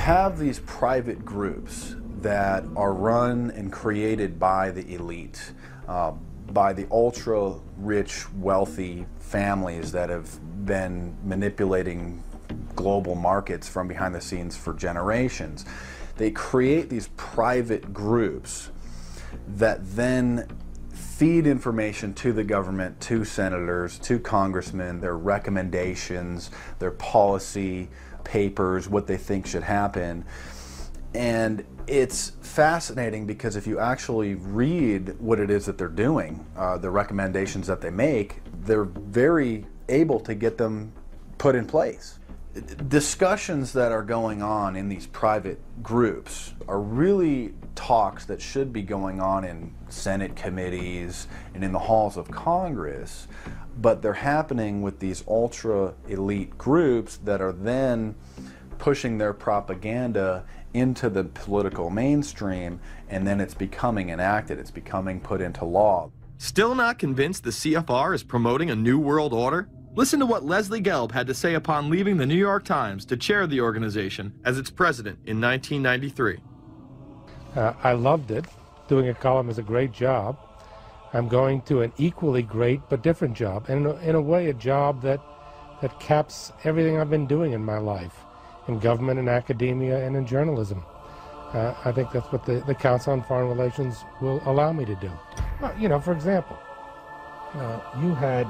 have these private groups that are run and created by the elite, by the ultra-rich, wealthy families that have been manipulating global markets from behind the scenes for generations. They create these private groups that then feed information to the government, to senators, to congressmen, their recommendations, their policy papers, what they think should happen. And it's fascinating because if you actually read what it is that they're doing, the recommendations that they make, they're very able to get them put in place. Discussions that are going on in these private groups are really talks that should be going on in Senate committees and in the halls of Congress, but they're happening with these ultra elite groups that are then pushing their propaganda into the political mainstream, and then it's becoming enacted, it's becoming put into law. Still not convinced the CFR is promoting a new world order? Listen to what Leslie Gelb had to say upon leaving the New York Times to chair the organization as its president in 1993. I loved it. Doing a column is a great job. I'm going to an equally great but different job, and in a way a job that caps everything I've been doing in my life, in government and academia and in journalism. I think that's what the Council on Foreign Relations will allow me to do. Well, you know, for example, you had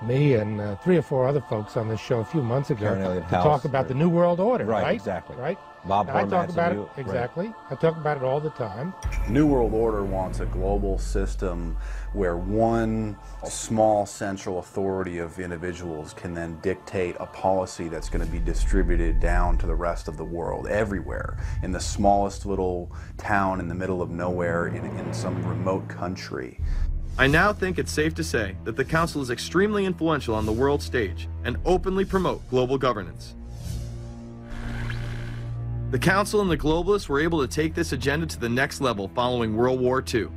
me and 3 or 4 other folks on this show a few months ago to talk about the New World Order, right? Exactly. Right? Bob I talk about it, you. exactly. Right. I talk about it all the time. New World Order wants a global system where one small central authority of individuals can then dictate a policy that's going to be distributed down to the rest of the world, everywhere, in the smallest little town in the middle of nowhere in some remote country. I now think it's safe to say that the Council is extremely influential on the world stage and openly promote global governance. The Council and the globalists were able to take this agenda to the next level following World War II.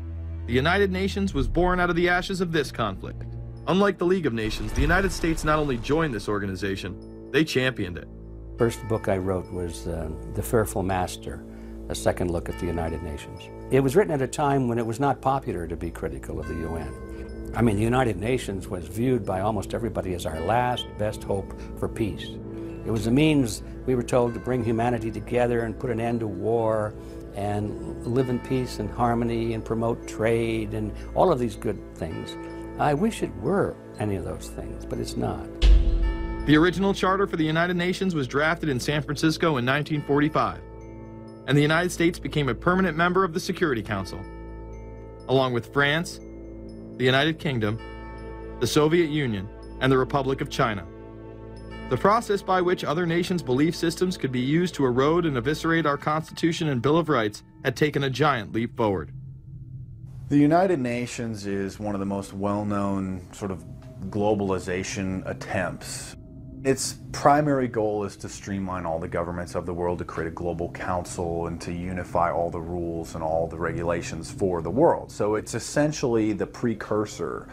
The United Nations was born out of the ashes of this conflict. Unlike the League of Nations, the United States not only joined this organization, they championed it. First book I wrote was The Fearful Master, a second look at the United Nations. It was written at a time when it was not popular to be critical of the UN. I mean, the United Nations was viewed by almost everybody as our last best hope for peace. It was a means, we were told, to bring humanity together and put an end to war and live in peace and harmony and promote trade and all of these good things. I wish it were any of those things, but it's not. The original charter for the United Nations was drafted in San Francisco in 1945, and the United States became a permanent member of the Security Council, along with France, the United Kingdom, the Soviet Union, and the Republic of China. The process by which other nations' belief systems could be used to erode and eviscerate our Constitution and Bill of Rights had taken a giant leap forward. The United Nations is one of the most well-known sort of globalization attempts. Its primary goal is to streamline all the governments of the world, to create a global council and to unify all the rules and all the regulations for the world. So it's essentially the precursor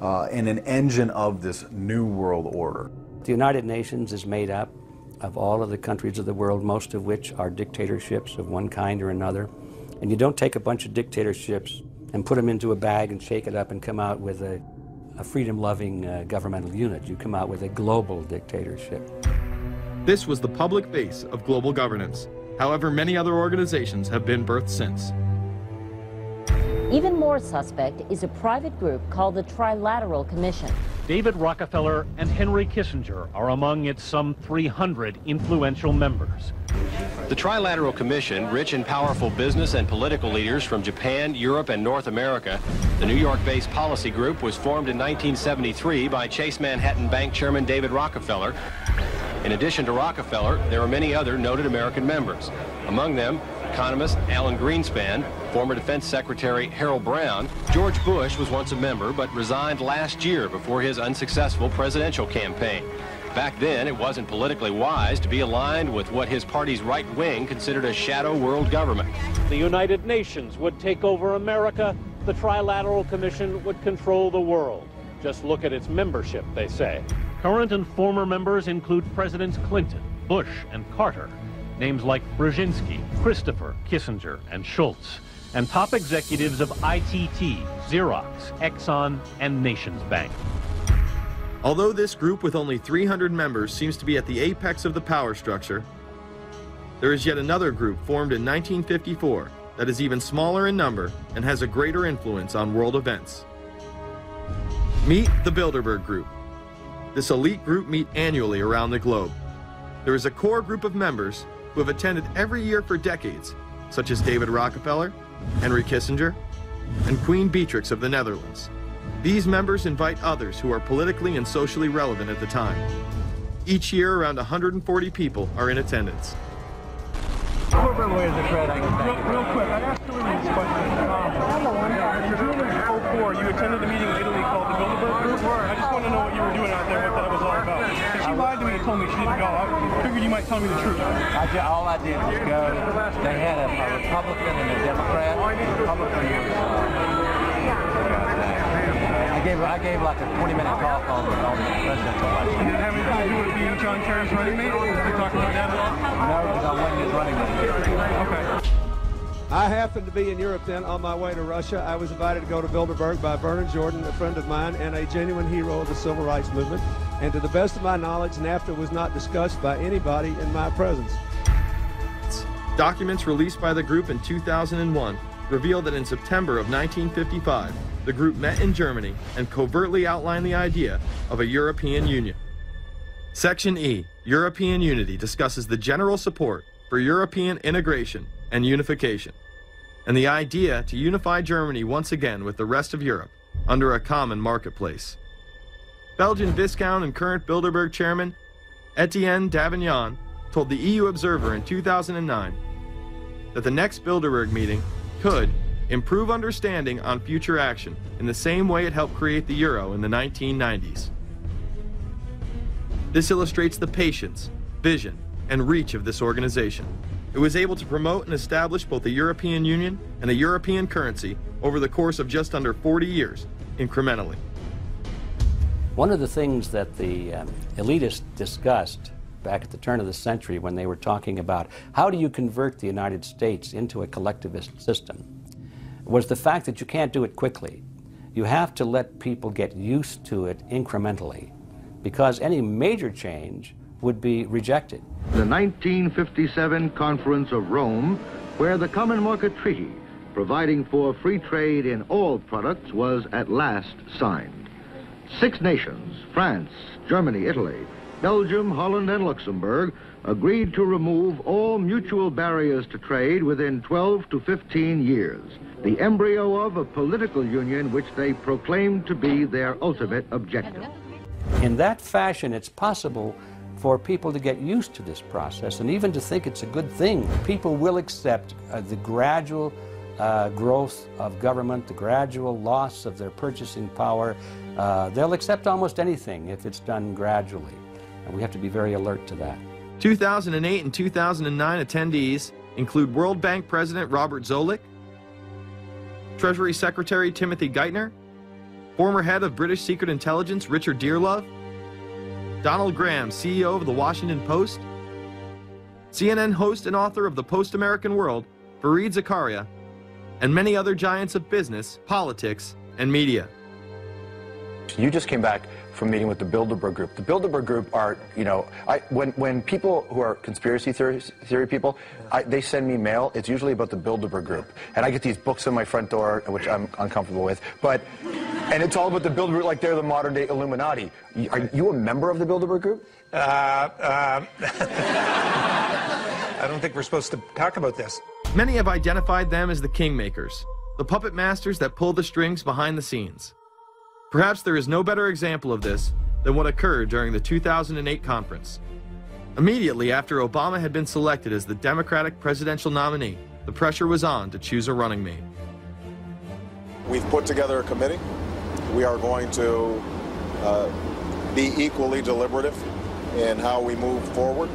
and an engine of this new world order. The United Nations is made up of all of the countries of the world, most of which are dictatorships of one kind or another. And you don't take a bunch of dictatorships and put them into a bag and shake it up and come out with a freedom-loving governmental unit. You come out with a global dictatorship. This was the public face of global governance. However, many other organizations have been birthed since. Even more suspect is a private group called the Trilateral Commission. David Rockefeller and Henry Kissinger are among its some 300 influential members. The Trilateral Commission, rich and powerful business and political leaders from Japan, Europe, and North America. The New York-based policy group was formed in 1973 by Chase Manhattan Bank Chairman David Rockefeller. In addition to Rockefeller, there are many other noted American members. Among them, economist Alan Greenspan, former Defense Secretary Harold Brown. George Bush was once a member, but resigned last year before his unsuccessful presidential campaign. Back then, it wasn't politically wise to be aligned with what his party's right wing considered a shadow world government. The United Nations would take over America. The Trilateral Commission would control the world. Just look at its membership, they say. Current and former members include Presidents Clinton, Bush, and Carter. names like Brzezinski, Christopher, Kissinger, and Schultz, and top executives of ITT, Xerox, Exxon, and Nations Bank. Although this group with only 300 members seems to be at the apex of the power structure, there is yet another group formed in 1954 that is even smaller in number and has a greater influence on world events. Meet the Bilderberg Group. This elite group meet annually around the globe. There is a core group of members who have attended every year for decades, such as David Rockefeller, Henry Kissinger, and Queen Beatrix of the Netherlands. These members invite others who are politically and socially relevant at the time. Each year, around 140 people are in attendance. Real quick, I asked you this question. In June of 2004, you attended a meeting in Italy called the Bilderberg Group. I just want to know what you were doing out there, what that was all about. If she lied to me and told me she didn't go, I figured you might tell me the truth. All I did was go. They had a Republican and a Democrat. I gave like a 20-minute talk on the presidential election. And did it have anything to do with being John Kerry's running mate? Did you talk about that at all? No, because I wasn't his running mate. Okay. I happened to be in Europe then on my way to Russia. I was invited to go to Bilderberg by Vernon Jordan, a friend of mine and a genuine hero of the civil rights movement. And to the best of my knowledge, NAFTA was not discussed by anybody in my presence. Documents released by the group in 2001 reveal that in September of 1955, the group met in Germany and covertly outlined the idea of a European Union. Section E, European Unity, discusses the general support for European integration and unification, and the idea to unify Germany once again with the rest of Europe under a common marketplace. Belgian Viscount and current Bilderberg chairman Etienne Davignon told the EU Observer in 2009 that the next Bilderberg meeting could improve understanding on future action in the same way it helped create the euro in the 1990s. This illustrates the patience, vision, and reach of this organization. It was able to promote and establish both a European Union and a European currency over the course of just under 40 years, incrementally. One of the things that the elitists discussed back at the turn of the century when they were talking about how do you convert the United States into a collectivist system was the fact that you can't do it quickly. You have to let people get used to it incrementally, because any major change would be rejected. The 1957 Conference of Rome, where the Common Market Treaty, providing for free trade in all products, was at last signed. 6 nations, France, Germany, Italy, Belgium, Holland, and Luxembourg, agreed to remove all mutual barriers to trade within 12 to 15 years, the embryo of a political union which they proclaimed to be their ultimate objective. In that fashion, it's possible for people to get used to this process and even to think it's a good thing. People will accept the gradual growth of government, the gradual loss of their purchasing power. They'll accept almost anything if it's done gradually, and we have to be very alert to that. 2008 and 2009 attendees include World Bank President Robert Zoellick, Treasury Secretary Timothy Geithner, former head of British Secret Intelligence Richard Dearlove, Donald Graham, CEO of the Washington Post, CNN host and author of the Post-American World, Fareed Zakaria, and many other giants of business, politics, and media. You just came back from meeting with the Bilderberg Group. The Bilderberg Group are, when people who are conspiracy theory people, they send me mail, it's usually about the Bilderberg Group. And I get these books on my front door, which I'm uncomfortable with. And it's all about the Bilderberg, like they're the modern day Illuminati. Are you a member of the Bilderberg Group? I don't think we're supposed to talk about this. Many have identified them as the kingmakers, the puppet masters that pull the strings behind the scenes. Perhaps there is no better example of this than what occurred during the 2008 conference. Immediately after Obama had been selected as the Democratic presidential nominee, the pressure was on to choose a running mate. We've put together a committee. We are going to be equally deliberative in how we move forward,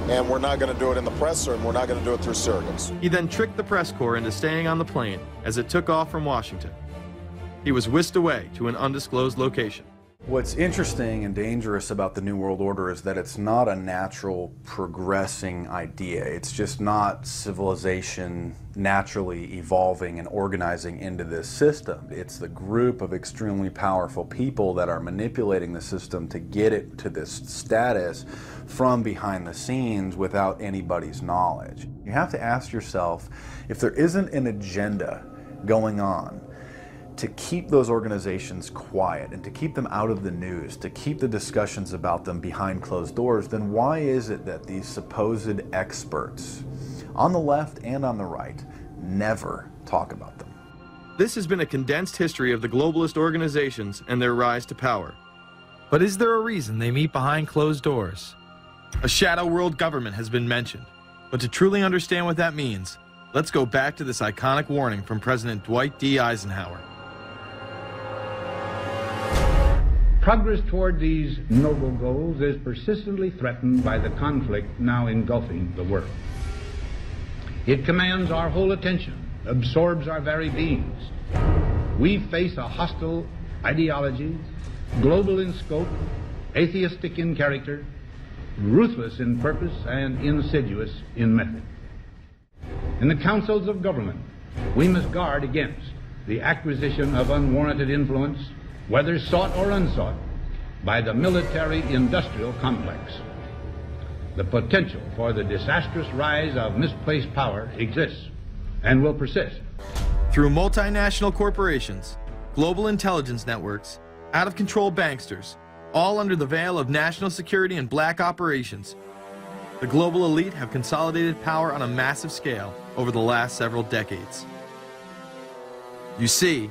and we're not going to do it in the press, and we're not going to do it through surrogates. He then tricked the press corps into staying on the plane as it took off from Washington. He was whisked away to an undisclosed location. What's interesting and dangerous about the New World Order is that it's not a natural progressing idea. It's just not civilization naturally evolving and organizing into this system. It's the group of extremely powerful people that are manipulating the system to get it to this status from behind the scenes without anybody's knowledge. You have to ask yourself, if there isn't an agenda going on to keep those organizations quiet and to keep them out of the news, to keep the discussions about them behind closed doors, then why is it that these supposed experts on the left and on the right never talk about them? This has been a condensed history of the globalist organizations and their rise to power. But is there a reason they meet behind closed doors? A shadow world government has been mentioned, but to truly understand what that means, let's go back to this iconic warning from President Dwight D. Eisenhower. Progress toward these noble goals is persistently threatened by the conflict now engulfing the world. It commands our whole attention, absorbs our very beings. We face a hostile ideology, global in scope, atheistic in character, ruthless in purpose, and insidious in method. In the councils of government, we must guard against the acquisition of unwarranted influence, whether sought or unsought, by the military-industrial complex. The potential for the disastrous rise of misplaced power exists and will persist. Through multinational corporations, global intelligence networks, out-of-control banksters, all under the veil of national security and black operations, the global elite have consolidated power on a massive scale over the last several decades. You see,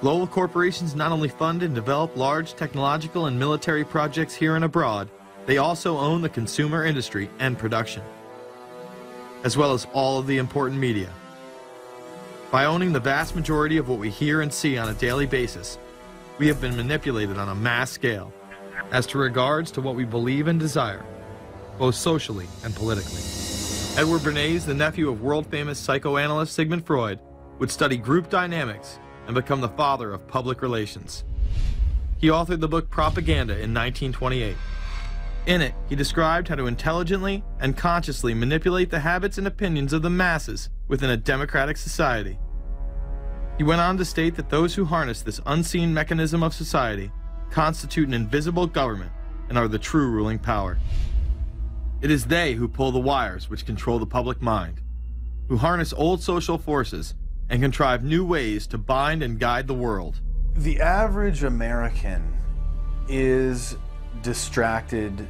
global corporations not only fund and develop large technological and military projects here and abroad, they also own the consumer industry and production, as well as all of the important media. By owning the vast majority of what we hear and see on a daily basis, we have been manipulated on a mass scale as to regards to what we believe and desire, both socially and politically. Edward Bernays, the nephew of world-famous psychoanalyst Sigmund Freud, would study group dynamics and become the father of public relations. He authored the book Propaganda in 1928. In it, he described how to intelligently and consciously manipulate the habits and opinions of the masses within a democratic society. He went on to state that those who harness this unseen mechanism of society constitute an invisible government and are the true ruling power. It is they who pull the wires which control the public mind, who harness old social forces and contrive new ways to bind and guide the world. The average American is distracted,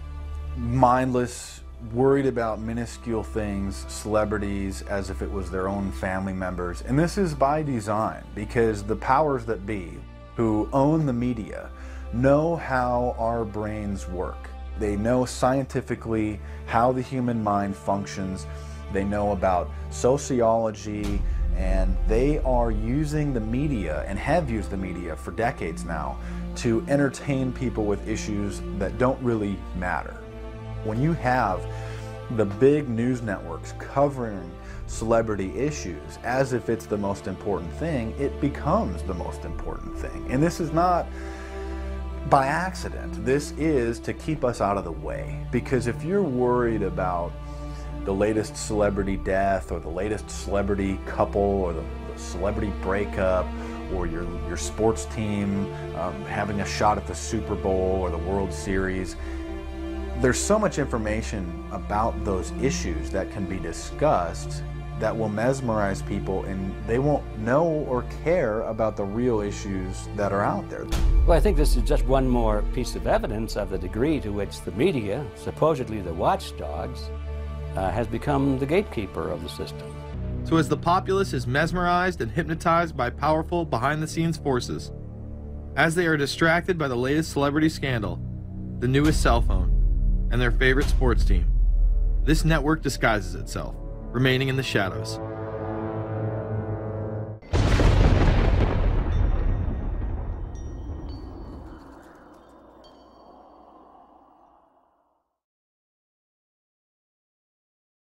mindless, worried about minuscule things, celebrities, as if it was their own family members. And this is by design, because the powers that be, who own the media, know how our brains work. They know scientifically how the human mind functions. They know about sociology, and they are using the media, and have used the media for decades now, to entertain people with issues that don't really matter. When you have the big news networks covering celebrity issues as if it's the most important thing, it becomes the most important thing. And this is not by accident. This is to keep us out of the way. Because if you're worried about the latest celebrity death, or the latest celebrity couple, or the celebrity breakup, or your sports team having a shot at the Super Bowl or the World Series, there's so much information about those issues that can be discussed that will mesmerize people, and they won't know or care about the real issues that are out there. Well, I think this is just one more piece of evidence of the degree to which the media, supposedly the watchdogs, has become the gatekeeper of the system. So as the populace is mesmerized and hypnotized by powerful behind-the-scenes forces, as they are distracted by the latest celebrity scandal, the newest cell phone, and their favorite sports team, this network disguises itself, remaining in the shadows.